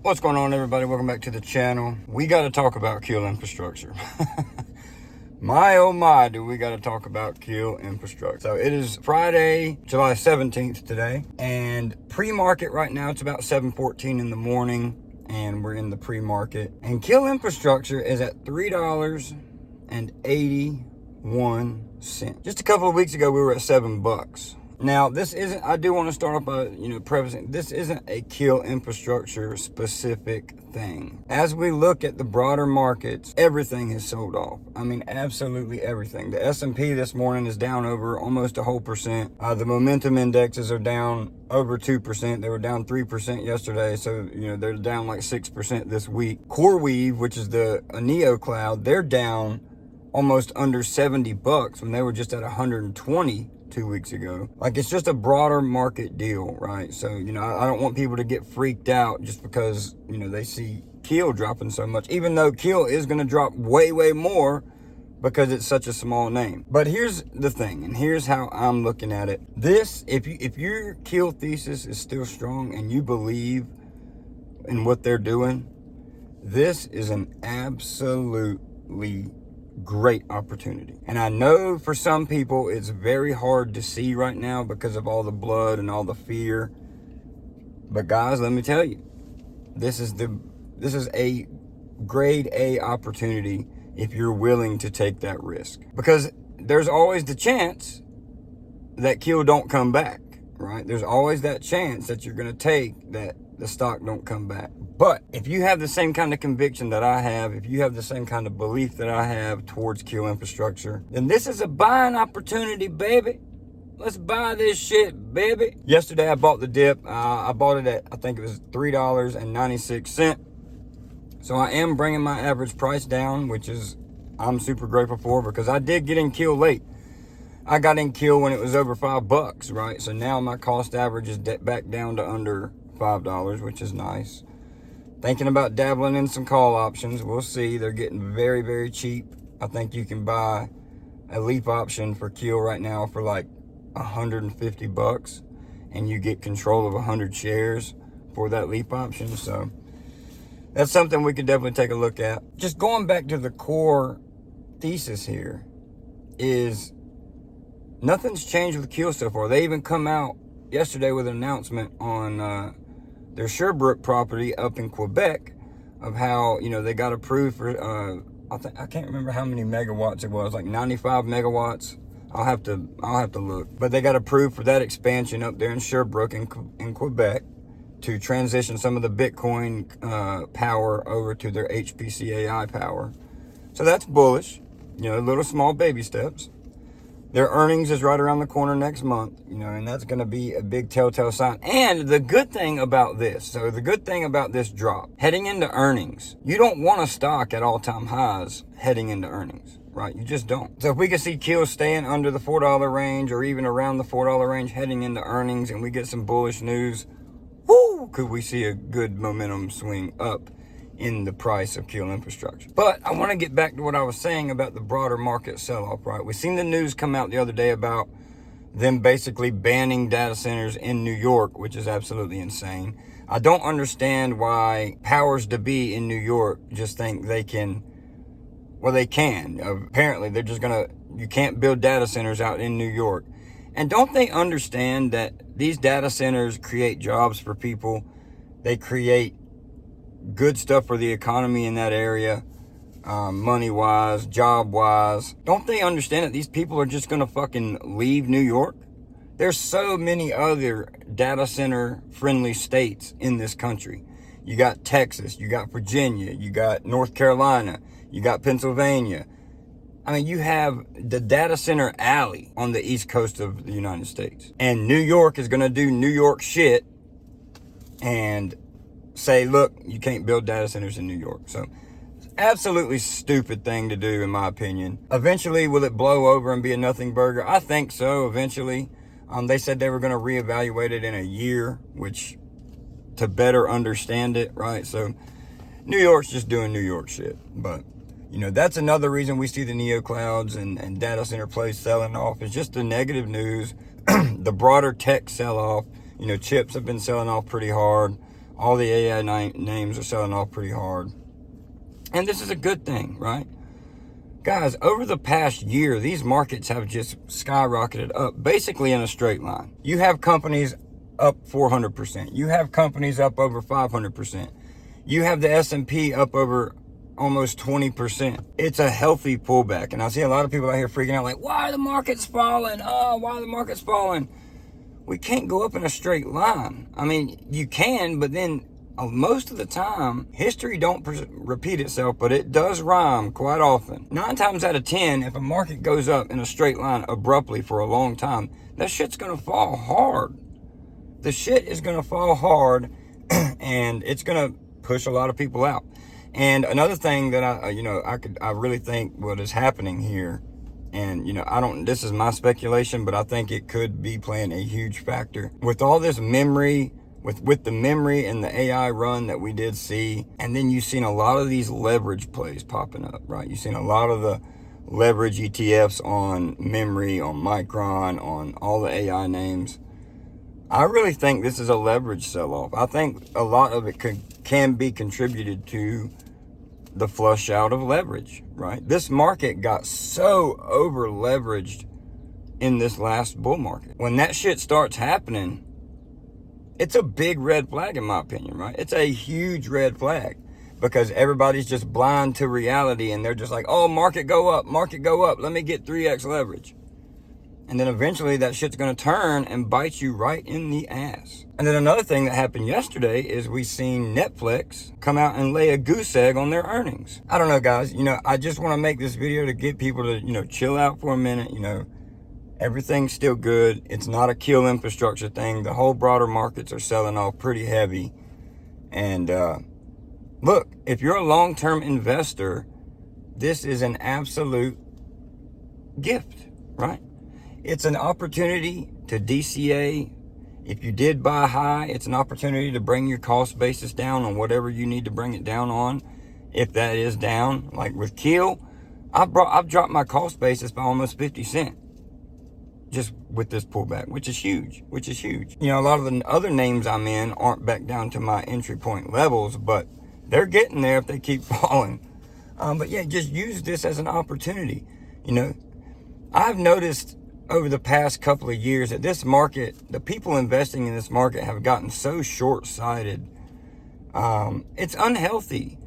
What's going on, everybody? Welcome back to the channel. We got to talk about Keel infrastructure. My oh my, do we got to talk about Keel infrastructure. So it is Friday, July 17th today, and pre-market right now, it's about 7:14 in the morning, and we're in the pre-market. And Keel infrastructure is at $3.81. Just a couple of weeks ago, we were at $7. Now, this isn't, I do want to start off by, prefacing, this isn't a Keel infrastructure specific thing. As we look at the broader markets, everything has sold off. I mean, absolutely everything. The S&P this morning is down over almost a whole percent. The momentum indexes are down over 2%. They were down 3% yesterday. So, they're down like 6% this week. CoreWeave, which is a Neo cloud, they're down almost under $70 when they were just at 120 2 weeks ago. Like, it's just a broader market deal, right? So, I don't want people to get freaked out just because, they see Keel dropping so much, even though Keel is going to drop way, way more because it's such a small name. But here's the thing, and here's how I'm looking at it. This, if your Keel thesis is still strong and you believe in what they're doing, this is an absolutely great opportunity. And I know for some people it's very hard to see right now because of all the blood and all the fear. But guys, let me tell you, this is a grade A opportunity if you're willing to take that risk. Because there's always the chance that Keel don't come back, right? There's always that chance that you're going to take that the stock don't come back. But if you have the same kind of conviction that I have, if you have the same kind of belief that I have towards Keel infrastructure, then this is a buying opportunity, baby. Let's buy this shit, baby. Yesterday I bought the dip. I bought it at, I think it was $3.96. So I am bringing my average price down, which is I'm super grateful for, because I did get in Keel late. I got in Keel when it was over $5, right? So now my cost average is back down to under $5, which is nice. Thinking about dabbling in some call options. We'll see. They're getting very, very cheap. I think you can buy a leap option for Keel right now for like $150, and you get control of 100 shares for that leap option. So that's something we could definitely take a look at. Just going back to the core thesis here is nothing's changed with Keel so far. They even come out yesterday with an announcement on their Sherbrooke property up in Quebec of how, they got approved for, I can't remember how many megawatts it was, like 95 megawatts. I'll have to look. But they got approved for that expansion up there in Sherbrooke in Quebec to transition some of the Bitcoin power over to their HPC AI power. So that's bullish, little small baby steps. Their earnings is right around the corner next month, and that's going to be a big telltale sign. And the good thing about this drop, heading into earnings, you don't want a stock at all-time highs heading into earnings, right? You just don't. So if we can see Keel staying under the $4 range or even around the $4 range heading into earnings, and we get some bullish news, could we see a good momentum swing up in the price of Keel infrastructure. But I want to get back to what I was saying about the broader market sell-off, right? We've seen the news come out the other day about them basically banning data centers in New York, which is absolutely insane. I don't understand why powers to be in New York just think they can. Well, they can. Apparently, they're just you can't build data centers out in New York. And don't they understand that these data centers create jobs for people? They create good stuff for the economy in that area, money-wise, job-wise. Don't they understand that these people are just going to fucking leave New York? There's so many other data center-friendly states in this country. You got Texas, you got Virginia, you got North Carolina, you got Pennsylvania. I mean, you have the data center alley on the east coast of the United States. And New York is going to do New York shit and say, look, you can't build data centers in New York. So absolutely stupid thing to do, in my opinion. Eventually, will it blow over and be a nothing burger? I think so, eventually. They said they were going to reevaluate it in a year, which to better understand it, right? So New York's just doing New York shit. But, that's another reason we see the Neo clouds and data center plays selling off. It's just the negative news, the broader tech sell-off. Chips have been selling off pretty hard. All the AI names are selling off pretty hard. And this is a good thing, right? Guys, over the past year, these markets have just skyrocketed up, basically in a straight line. You have companies up 400%. You have companies up over 500%. You have the S&P up over almost 20%. It's a healthy pullback. And I see a lot of people out here freaking out like, why are the markets falling? Oh, why are the markets falling? We can't go up in a straight line. I mean, you can, but then most of the time, history don't repeat itself, but it does rhyme quite often. 9 times out of 10, if a market goes up in a straight line abruptly for a long time, that shit's gonna fall hard. The shit is gonna fall hard, and it's gonna push a lot of people out. And another thing that I really think what is happening here, and this is my speculation, but I think it could be playing a huge factor with all this memory. With the memory and the AI run that we did see, and then you've seen a lot of these leverage plays popping up, right? You've seen a lot of the leverage ETFs on memory, on Micron, on all the AI names. I really think this is a leverage sell-off. I think a lot of it can be contributed to the flush out of leverage, right? This market got so over leveraged in this last bull market. When that shit starts happening, it's a big red flag in my opinion, right? It's a huge red flag because everybody's just blind to reality and they're just like, oh, market go up, let me get 3x leverage. And then eventually that shit's gonna turn and bite you right in the ass. And then another thing that happened yesterday is we seen Netflix come out and lay a goose egg on their earnings. I don't know, guys, I just wanna make this video to get people to, chill out for a minute, Everything's still good. It's not a Keel infrastructure thing. The whole broader markets are selling off pretty heavy. And look, if you're a long-term investor, this is an absolute gift, right? It's an opportunity to DCA. If you did buy high, it's an opportunity to bring your cost basis down on whatever you need to bring it down on. If that is down, like with Keel, I've dropped my cost basis by almost 50 cents. Just with this pullback, which is huge. A lot of the other names I'm in aren't back down to my entry point levels, but they're getting there if they keep falling. But yeah, just use this as an opportunity. I've noticed over the past couple of years that this market, the people investing in this market have gotten so short-sighted. It's unhealthy.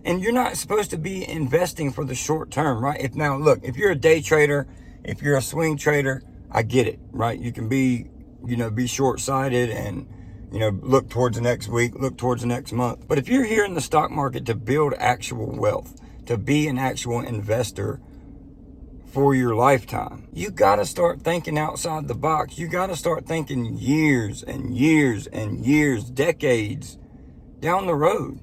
And you're not supposed to be investing for the short term, right? If you're a day trader, if you're a swing trader, I get it, right? You can be short-sighted and, look towards the next week, look towards the next month. But if you're here in the stock market to build actual wealth, to be an actual investor for your lifetime, you got to start thinking outside the box. You got to start thinking years and years and years, decades down the road.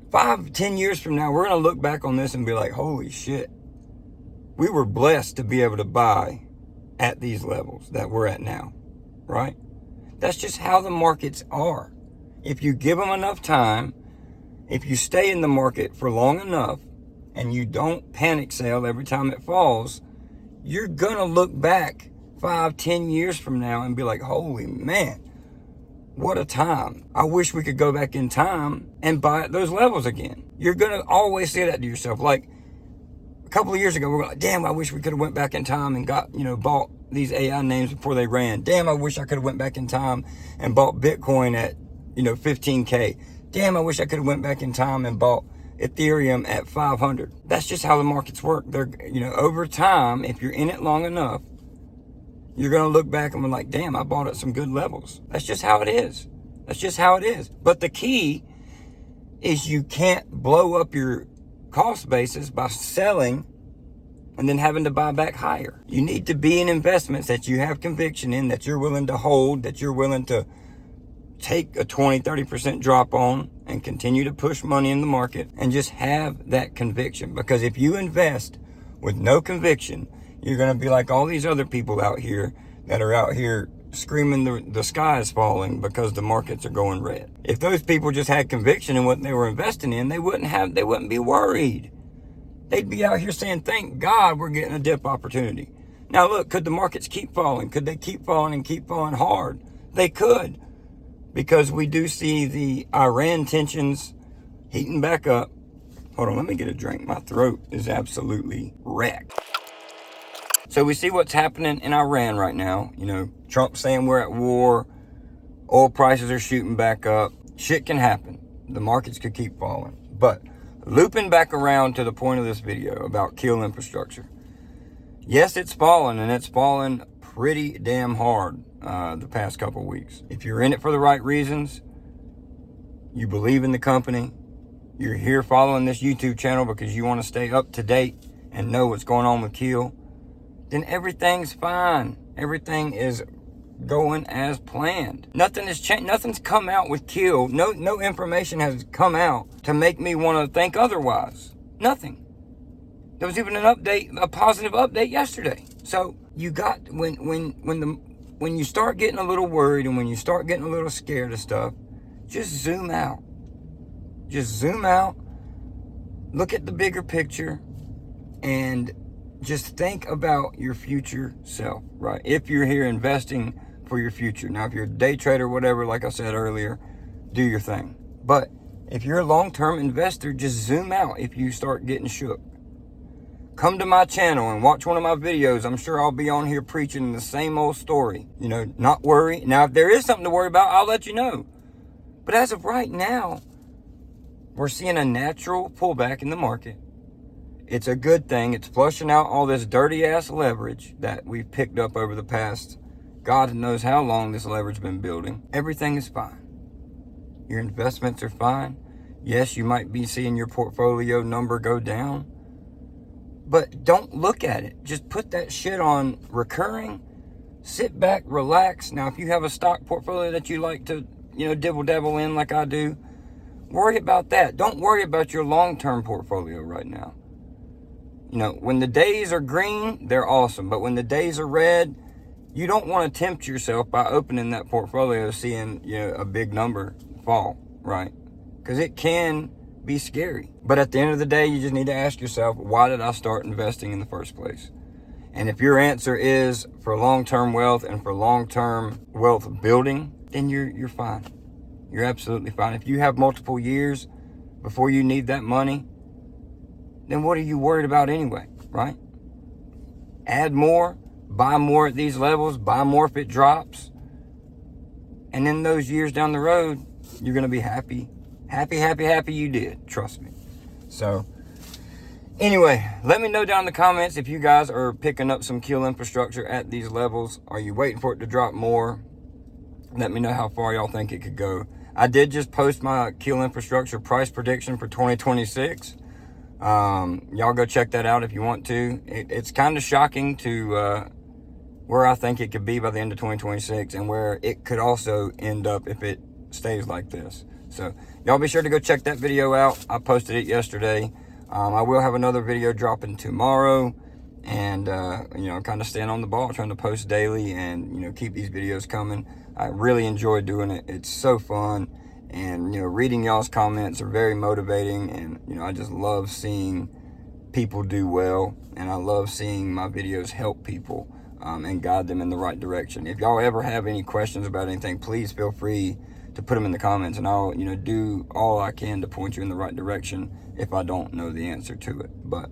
5-10 years from now, we're going to look back on this and be like, holy shit. We were blessed to be able to buy at these levels that we're at now, right? That's just how the markets are. If you give them enough time, if you stay in the market for long enough, and you don't panic sell every time it falls, you're gonna look back 5-10 years from now and be like, holy man, what a time. I wish we could go back in time and buy at those levels again. You're gonna always say that to yourself. Like, a couple of years ago, we were like, damn, I wish we could have went back in time and got, bought these AI names before they ran. Damn, I wish I could have went back in time and bought Bitcoin at, 15K. Damn, I wish I could have went back in time and bought Ethereum at 500. That's just how the markets work. They're, over time, if you're in it long enough, you're going to look back and be like, damn, I bought at some good levels. That's just how it is. But the key is you can't blow up your cost basis by selling and then having to buy back higher. You need to be in investments that you have conviction in, that you're willing to hold, that you're willing to take a 20-30% drop on and continue to push money in the market and just have that conviction. Because if you invest with no conviction, you're going to be like all these other people out here that are out here screaming the sky is falling because the markets are going red. If those people just had conviction in what they were investing in, they wouldn't be worried. They'd be out here saying, thank God we're getting a dip opportunity. Now look, could the markets keep falling? Could they keep falling and keep falling hard? They could. because we do see the Iran tensions heating back up. Hold on, let me get a drink. My throat is absolutely wrecked. So we see what's happening in Iran right now. You know, Trump saying we're at war. Oil prices are shooting back up. Shit can happen. The markets could keep falling. But looping back around to the point of this video about Keel infrastructure. Yes, it's fallen, and it's fallen pretty damn hard the past couple weeks. If you're in it for the right reasons, you believe in the company, you're here following this YouTube channel because you want to stay up to date and know what's going on with Keel, then everything's fine. Everything is going as planned. Nothing has changed. Nothing's come out with Keel. No information has come out to make me want to think otherwise. Nothing. There was even an update, a positive update yesterday. So you got when you start getting a little worried and when you start getting a little scared of stuff, just zoom out. Just zoom out. Look at the bigger picture and just think about your future self, right? If you're here investing for your future. Now, if you're a day trader or whatever, like I said earlier, do your thing. But if you're a long-term investor, just zoom out if you start getting shook. Come to my channel and watch one of my videos. I'm sure I'll be on here preaching the same old story. You know, not worry. Now, if there is something to worry about, I'll let you know. But as of right now, we're seeing a natural pullback in the market. It's a good thing. It's flushing out all this dirty ass leverage that we've picked up over the past, God knows how long this leverage has been building. Everything is fine. Your investments are fine. Yes, you might be seeing your portfolio number go down, but don't look at it. Just put that shit on recurring. Sit back, relax. Now, if you have a stock portfolio that you like to, dibble dabble in like I do, worry about that. Don't worry about your long-term portfolio right now. When the days are green, they're awesome. But when the days are red, you don't want to tempt yourself by opening that portfolio, seeing a big number fall, right? Because it can be scary. But at the end of the day, you just need to ask yourself, why did I start investing in the first place? And if your answer is for long-term wealth and for long-term wealth building, then you're fine. You're absolutely fine. If you have multiple years before you need that money, then what are you worried about anyway, right? Add more, buy more at these levels, buy more if it drops. And then those years down the road, you're going to be happy. Happy you did. Trust me. So, anyway, let me know down in the comments if you guys are picking up some Keel infrastructure at these levels. Are you waiting for it to drop more? Let me know how far y'all think it could go. I did just post my Keel infrastructure price prediction for 2026. Y'all go check that out if you want to. It's kind of shocking to where I think it could be by the end of 2026 and where it could also end up if it stays like this. So y'all be sure to go check that video out. I posted it yesterday. I will have another video dropping tomorrow, and kind of staying on the ball, trying to post daily and keep these videos coming. I really enjoy doing it. It's so fun. And, reading y'all's comments are very motivating. And, I just love seeing people do well. And I love seeing my videos help people and guide them in the right direction. If y'all ever have any questions about anything, please feel free to put them in the comments. And I'll, do all I can to point you in the right direction if I don't know the answer to it. But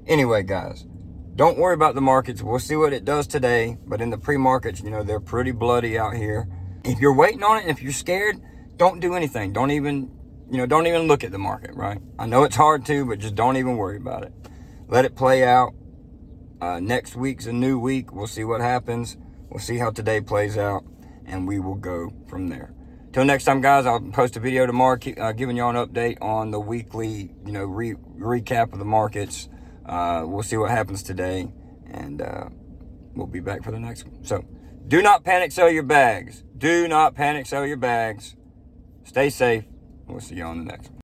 anyway, guys, don't worry about the markets. We'll see what it does today. But in the pre-markets, they're pretty bloody out here. If you're waiting on it, and if you're scared, don't do anything. Don't even look at the market, right? I know it's hard to, but just don't even worry about it. Let it play out. Next week's a new week. We'll see what happens. We'll see how today plays out, and we will go from there. Till next time, guys, I'll post a video tomorrow giving y'all an update on the weekly, recap of the markets. We'll see what happens today, and we'll be back for the next one. So do not panic sell your bags. Do not panic sell your bags. Stay safe. We'll see you on the next one.